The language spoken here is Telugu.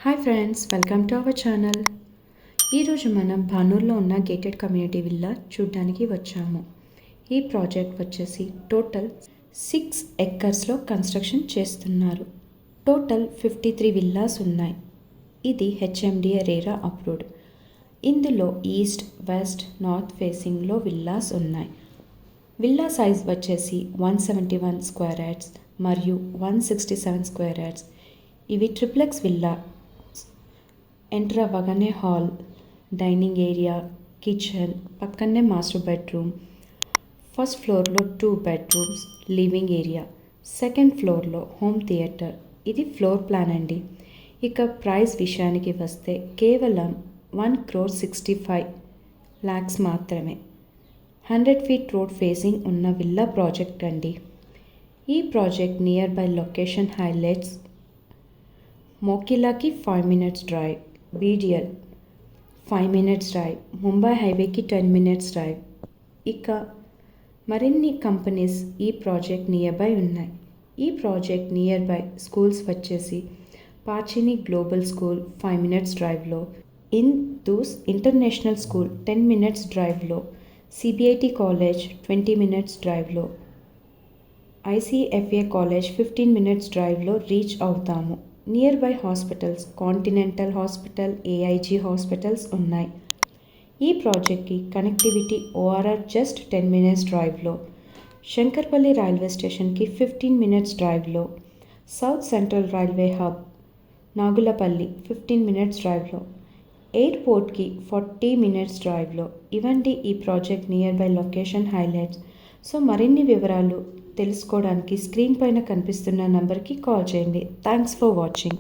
Hi friends, welcome to our channel. ఈరోజు మనం భానూర్లో ఉన్న గేటెడ్ కమ్యూనిటీ విల్లా చూడడానికి వచ్చాము. ఈ ప్రాజెక్ట్ వచ్చేసి టోటల్ 6 ఎకర్స్లో కన్స్ట్రక్షన్ చేస్తున్నారు. టోటల్ 53 విల్లాస్ ఉన్నాయి. ఇది హెచ్ఎండిఏ రేరా అప్రూవ్డ్. ఇందులో ఈస్ట్, వెస్ట్, నార్త్ ఫేసింగ్లో విల్లాస్ ఉన్నాయి. విల్లా సైజ్ వచ్చేసి 171 స్క్వేర్ యార్డ్స్ మరియు 167 స్క్వేర్ యార్డ్స్. ఇవి ట్రిప్లెక్స్ విల్లా. ఎంటర్ అవ్వగానే హాల్, డైనింగ్ ఏరియా, కిచెన్, పక్కనే మాస్టర్ బెడ్రూమ్. ఫస్ట్ ఫ్లోర్లో 2 బెడ్రూమ్స్, లివింగ్ ఏరియా. సెకండ్ ఫ్లోర్లో హోమ్ థియేటర్. ఇది ఫ్లోర్ ప్లాన్ అండి. ఇక ప్రైస్ విషయానికి వస్తే కేవలం 1,65,00,000 మాత్రమే. 100 ఫీట్ రోడ్ ఫేసింగ్ ఉన్న విల్లా ప్రాజెక్ట్ అండి. ఈ project near by location highlights: మోకిలాకి 5 minutes drive, BDL 5 minutes drive, Mumbai హైవేకి 10 minutes డ్రైవ్. ఇక మరిన్ని కంపెనీస్ ఈ ప్రాజెక్ట్ నియర్ బై ఉన్నాయి. ఈ ప్రాజెక్ట్ నియర్ బై స్కూల్స్ వచ్చేసి పాచిని గ్లోబల్ స్కూల్ 5 minutes డ్రైవ్లో, ఇందూస్ ఇంటర్నేషనల్ స్కూల్ 10 minutes డ్రైవ్లో, సిబిఐటి కాలేజ్ 20 minutes డ్రైవ్లో, ఐసిఎఫ్ఏ కాలేజ్ 15 minutes డ్రైవ్లో రీచ్ అవుతాము. Near by hospitals continental hospital, AIG hospitals ఉన్నాయి. ఈ ప్రాజెక్ట్కి కనెక్టివిటీ ఓఆర్ఆర్ జస్ట్ 10 minutes డ్రైవ్లో, శంకర్పల్లి రైల్వే స్టేషన్కి 15 minutes డ్రైవ్లో, south central railway hub Nagulapalli 15 minutes డ్రైవ్లో, ఎయిర్పోర్ట్కి 40 minutes డ్రైవ్లో. ఇవండి ఈ project near by location highlights. So మరిన్ని వివరాలు తెలుసుకోవడానికి స్క్రీన్ పైన కనిపిస్తున్న నంబర్కి కాల్ చేయండి. Thanks for watching.